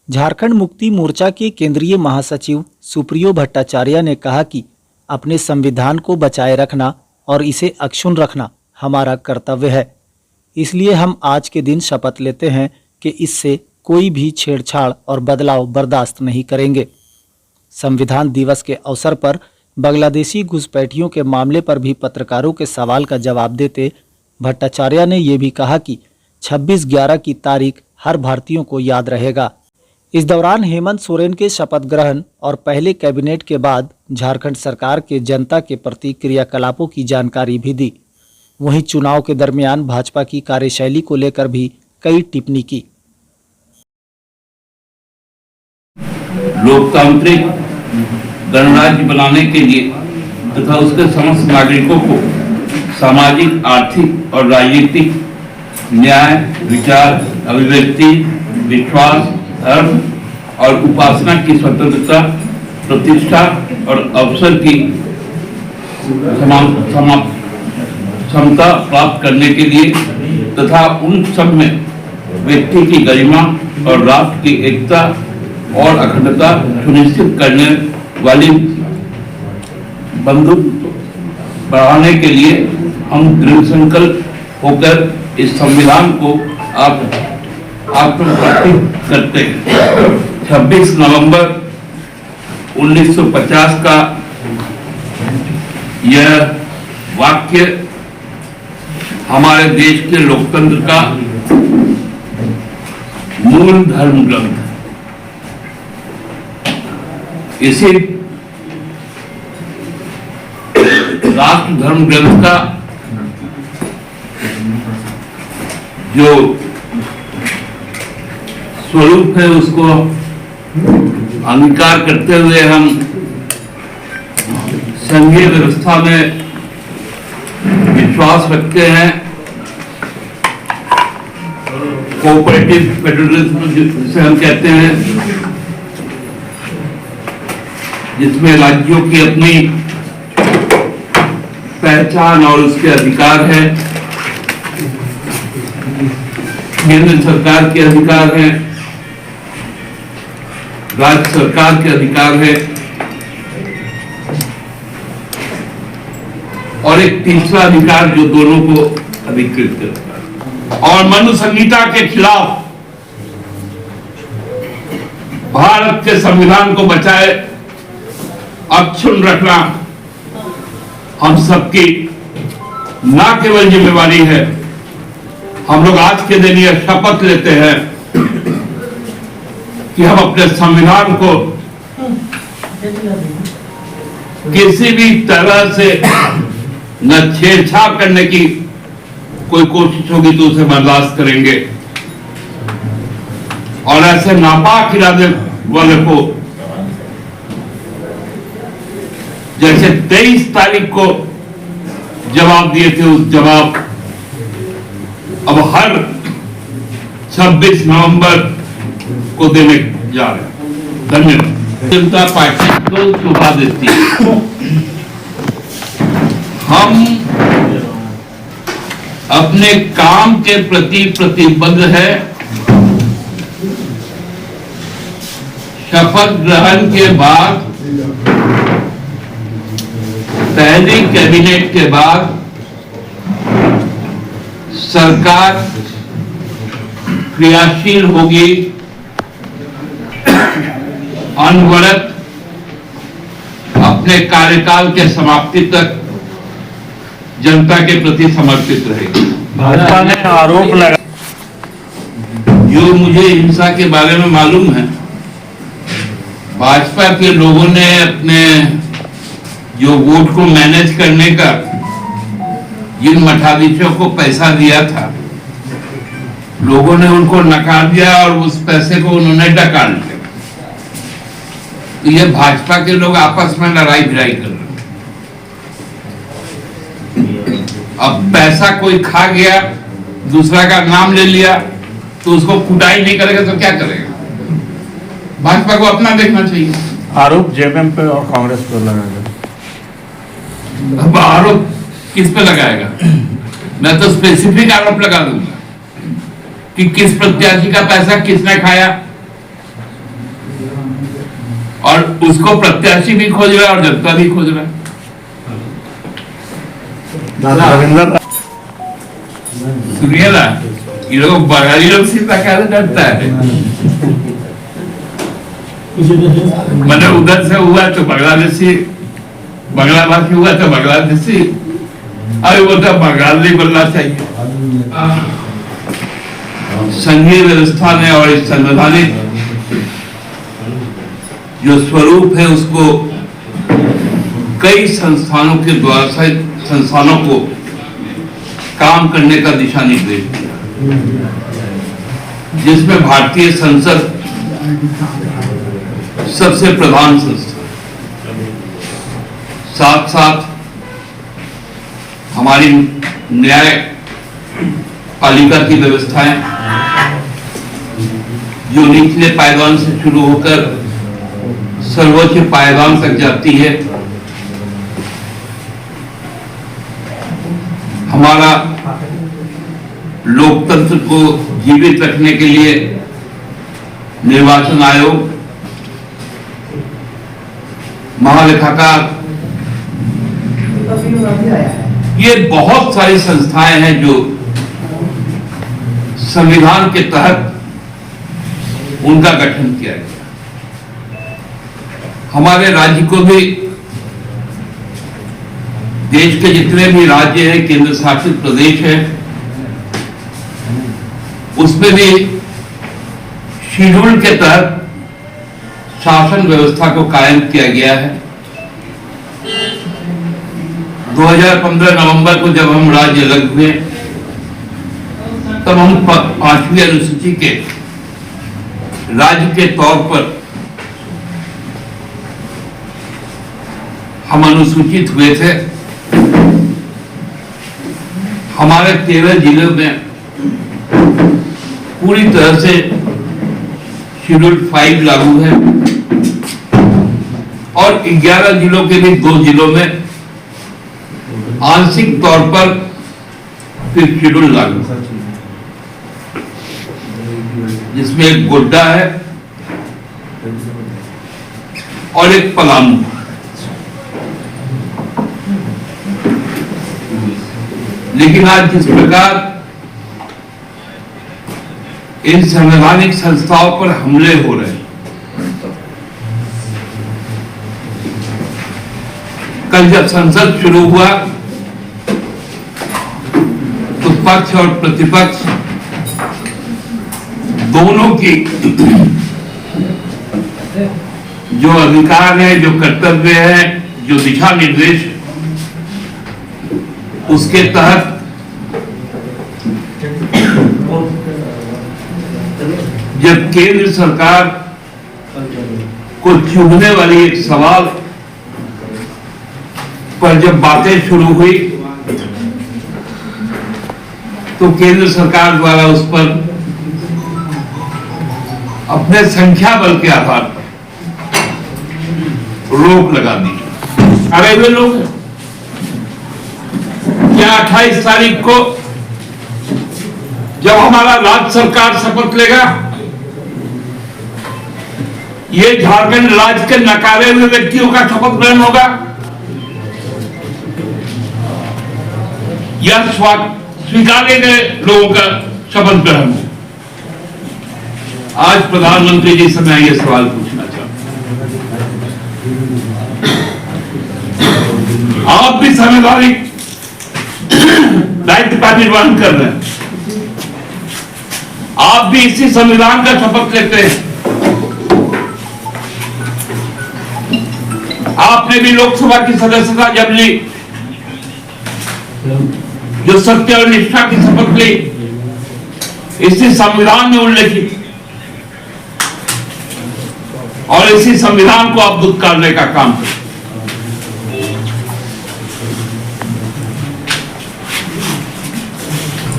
झारखंड मुक्ति मोर्चा के केंद्रीय महासचिव सुप्रियो भट्टाचार्य ने कहा कि अपने संविधान को बचाए रखना और इसे अक्षुण्ण रखना हमारा कर्तव्य है। इसलिए हम आज के दिन शपथ लेते हैं कि इससे कोई भी छेड़छाड़ और बदलाव बर्दाश्त नहीं करेंगे। संविधान दिवस के अवसर पर बांग्लादेशी घुसपैठियों के मामले पर भी पत्रकारों के सवाल का जवाब देते भट्टाचार्य ने यह भी कहा कि 26/11 की तारीख हर भारतीयों को याद रहेगा। इस दौरान हेमंत सोरेन के शपथ ग्रहण और पहले कैबिनेट के बाद झारखंड सरकार के जनता के प्रति क्रियाकलापों की जानकारी भी दी। वहीं चुनाव के दरमियान भाजपा की कार्यशैली को लेकर भी कई टिप्पणी की। लोकतांत्रिक गणराज्य बनाने के लिए तथा उसके समस्त नागरिकों को सामाजिक, आर्थिक और राजनीतिक न्याय, विचार, अभिव्यक्ति, विश्वास, धर्म और उपासना की स्वतंत्रता, प्रतिष्ठा और अवसर की क्षमता प्राप्त करने के लिए तथा उन सब में व्यक्ति की गरिमा और राष्ट्र की एकता और अखंडता सुनिश्चित करने वाली बंधुत्व बढ़ाने के लिए हम दृढ़ संकल्प होकर इस संविधान को आत्मप्रतिष्ठित करते हैं। 26 नवंबर 1950 का यह वाक्य हमारे देश के लोकतंत्र का मूल धर्म ग्रंथ है। इसी राष्ट्र धर्म ग्रंथ का जो स्वरूप है उसको अंगीकार करते हुए हम संघीय व्यवस्था में विश्वास रखते हैं। कोऑपरेटिव फेडरलिज्म जिसे हम कहते हैं, जिसमें राज्यों की अपनी पहचान और उसके अधिकार है, केंद्र सरकार के अधिकार है, राज्य सरकार के अधिकार है और एक तीसरा अधिकार जो दोनों को अधिकृत करता है। और मनु संहिता के खिलाफ भारत के संविधान को बचाए अक्षुण्ण रखना हम सबकी न केवल जिम्मेवारी है, हम लोग आज के दिन यह शपथ लेते हैं कि हम अपने संविधान को किसी भी तरह से न छेड़छाड़ करने की कोई कोशिश होगी तो उसे बर्दाश्त करेंगे और ऐसे नापाक इरादे वाले को जैसे 23 तारीख को जवाब दिए थे, उस जवाब अब हर 26 नवंबर को देने जा रहे हैं। धन्यवाद। जनता पार्टी को शोभा देती है। हम अपने काम के प्रति प्रतिबद्ध है। शपथ ग्रहण के बाद पहली कैबिनेट के बाद सरकार क्रियाशील होगी, अनवरत अपने कार्यकाल के समाप्ति तक जनता के प्रति समर्पित रहेगी। भाजपा ने आरोप लगा, जो मुझे हिंसा के बारे में मालूम है, भाजपा के लोगों ने अपने जो वोट को मैनेज करने का जिन मठाधीशों को पैसा दिया था, लोगों ने उनको नकार दिया और उस पैसे को उन्होंने डकार लिया। तो ये भाजपा के लोग आपस में लड़ाई भिड़ाई कर रहे हैं। अब पैसा कोई खा गया, दूसरा का नाम ले लिया, तो उसको कुटाई नहीं करेगा तो क्या करेगा? भाजपा को अपना देखना चाहिए। आरोप जेएमएम पे और कांग्रेस पे लगाया। अब आरोप किस पे लगाएगा? मैं तो स्पेसिफिक आरोप लगा दूंगा कि किस प्रत्याशी का पैसा किसने खाया, उसको प्रत्याशी भी खोज रहा है और जनता भी खोज रहा है। रविंदर सुनिए ना, ये लोग बंगाली लोग से कैसे डरता है। मतलब उधर से हुआ तो बांग्लादेशी, बांग्ला भाषी हुआ तो बांग्लादेशी, अरे वो तो बंगाली बोलना चाहिए। संघीय व्यवस्था ने और इस संवैधानिक जो स्वरूप है उसको कई संस्थानों के द्वारा संस्थानों को काम करने का दिशा निर्देश दिया, जिसमें भारतीय संसद सबसे प्रधान संस्था, साथ साथ हमारी न्याय पालिका की व्यवस्थाएं जो निचले पायदान से शुरू होकर सर्वोच्च पायदान तक जाती है। हमारा लोकतंत्र को जीवित रखने के लिए निर्वाचन आयोग, महालेखाकार, ये बहुत सारी संस्थाएं हैं जो संविधान के तहत उनका गठन किया गया। हमारे राज्य को भी, देश के जितने भी राज्य हैं, केंद्र शासित प्रदेश हैं, उसमें भी शेड्यूल के तहत शासन व्यवस्था को कायम किया गया है। 2015 नवंबर को जब हम राज्य अलग हुए तब हम 5वीं अनुसूची के राज्य के तौर पर हम अनुसूचित हुए थे। हमारे 13 जिलों में पूरी तरह से शेड्यूल 5 लागू है और 11 जिलों के भी 2 जिलों में आंशिक तौर पर फिर शेड्यूल लागू है, जिसमें एक गोड्डा है और एक पलामू। लेकिन आज जिस प्रकार इन संवैधानिक संस्थाओं पर हमले हो रहे हैं, कल जब संसद शुरू हुआ तो पक्ष और प्रतिपक्ष दोनों की जो अधिकार है, जो कर्तव्य है, जो दिशा निर्देश, उसके तहत जब केंद्र सरकार को चुभने वाली एक सवाल पर जब बातें शुरू हुई तो केंद्र सरकार द्वारा उस पर अपने संख्या बल के आधार पर रोक लगा दी। अरे वे लोग क्या 28 तारीख को जब हमारा राज्य सरकार शपथ लेगा, ये झारखंड राज्य के नकारे हुए व्यक्तियों का शपथ ग्रहण होगा या स्वीकारे गए लोगों का शपथ ग्रहण होगा? आज प्रधानमंत्री जी से मैं ये सवाल पूछना चाहता हूं। आप भी संवैधानिक दायित्व का निर्वहन कर रहे हैं, आप भी इसी संविधान का शपथ लेते हैं। आपने भी लोकसभा की सदस्यता जब ली, जो सत्य और निष्ठा की शपथ ली, इसी संविधान में उल्लेखित, और इसी संविधान को आप दुत्कारने का काम करें।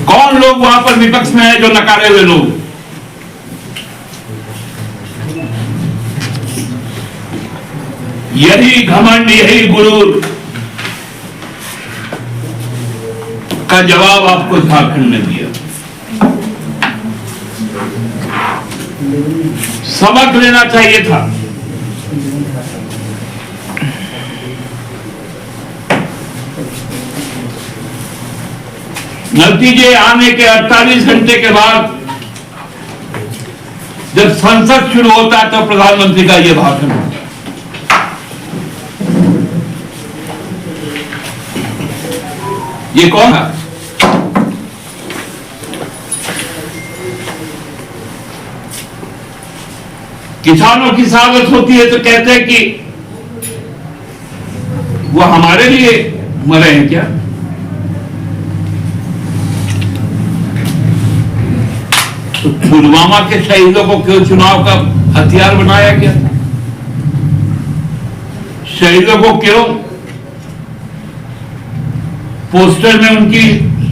कौन लोग वहां पर विपक्ष में है जो नकारे हुए लोग? यही घमंड, यही गुरूर का जवाब आपको झारखंड में दिया। सबक लेना चाहिए था। नतीजे आने के 48 घंटे के बाद जब संसद शुरू होता है तो प्रधानमंत्री का यह भाषण होता है। ये कौन है? किसानों की शहादत होती है तो कहते हैं कि वो हमारे लिए मरे हैं क्या? तो पुलवामा के शहीदों को क्यों चुनाव का हथियार बनाया गया? शहीदों को क्यों पोस्टर में उनकी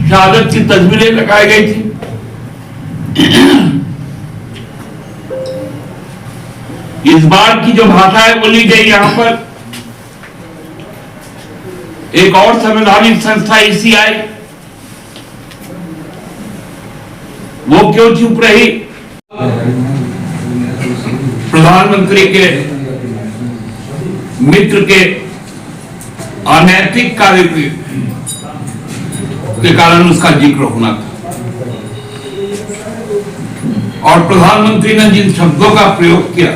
शहादत की तस्वीरें लगाई गई थी? इस बार की जो भाषाएं बोली गई यहां पर, एक और संवैधानिक संस्था ईसीआई, वो क्यों चुप रही? प्रधानमंत्री के मित्र के अनैतिक कार्य के कारण उसका जिक्र होना था। और प्रधानमंत्री ने जिन शब्दों का प्रयोग किया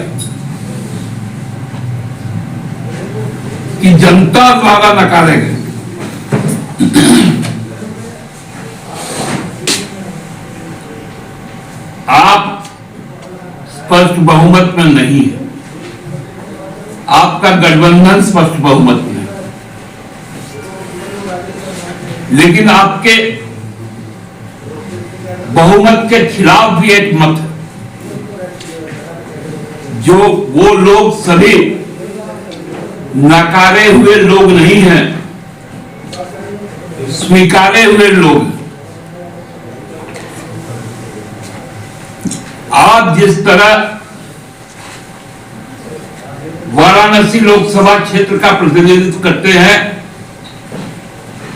कि जनता द्वारा नकारे गए, आप स्पष्ट बहुमत में नहीं है, आपका गठबंधन स्पष्ट बहुमत में है, लेकिन आपके बहुमत के खिलाफ भी एक मत है, जो वो लोग सभी नकारे हुए लोग नहीं हैं, स्वीकारे हुए लोग हैं। आप जिस तरह वाराणसी लोकसभा क्षेत्र का प्रतिनिधित्व करते हैं,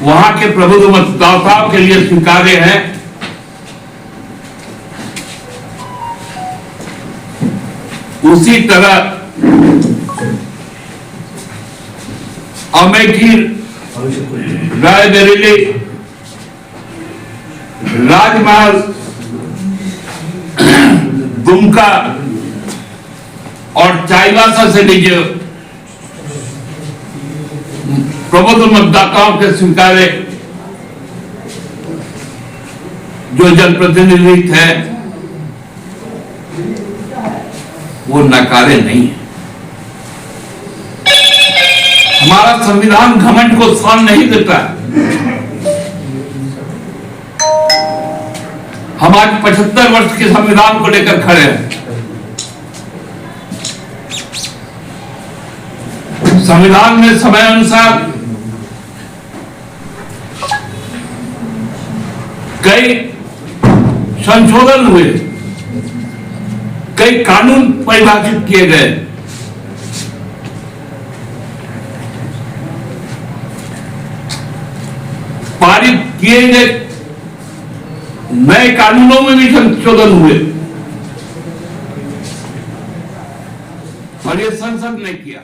वहां के प्रबुद्ध मतदाताओं के लिए स्वीकार्य है, उसी तरह अमेठी, रायबरेली, राजमहल, दुमका और चाईबासा से भी जो प्रबुद्ध मतदाताओं के स्वीकारे जो जनप्रतिनिधि थे, वो नकारे नहीं है। हमारा संविधान घमंड को स्थान नहीं देता है। हम आज 75 वर्ष के संविधान को लेकर खड़े हैं। संविधान में समय अनुसार कई संशोधन हुए, कई कानून परिभाषित किए गए, पारित किए गए नए कानूनों में भी संशोधन हुए, और ये संसद ने किया।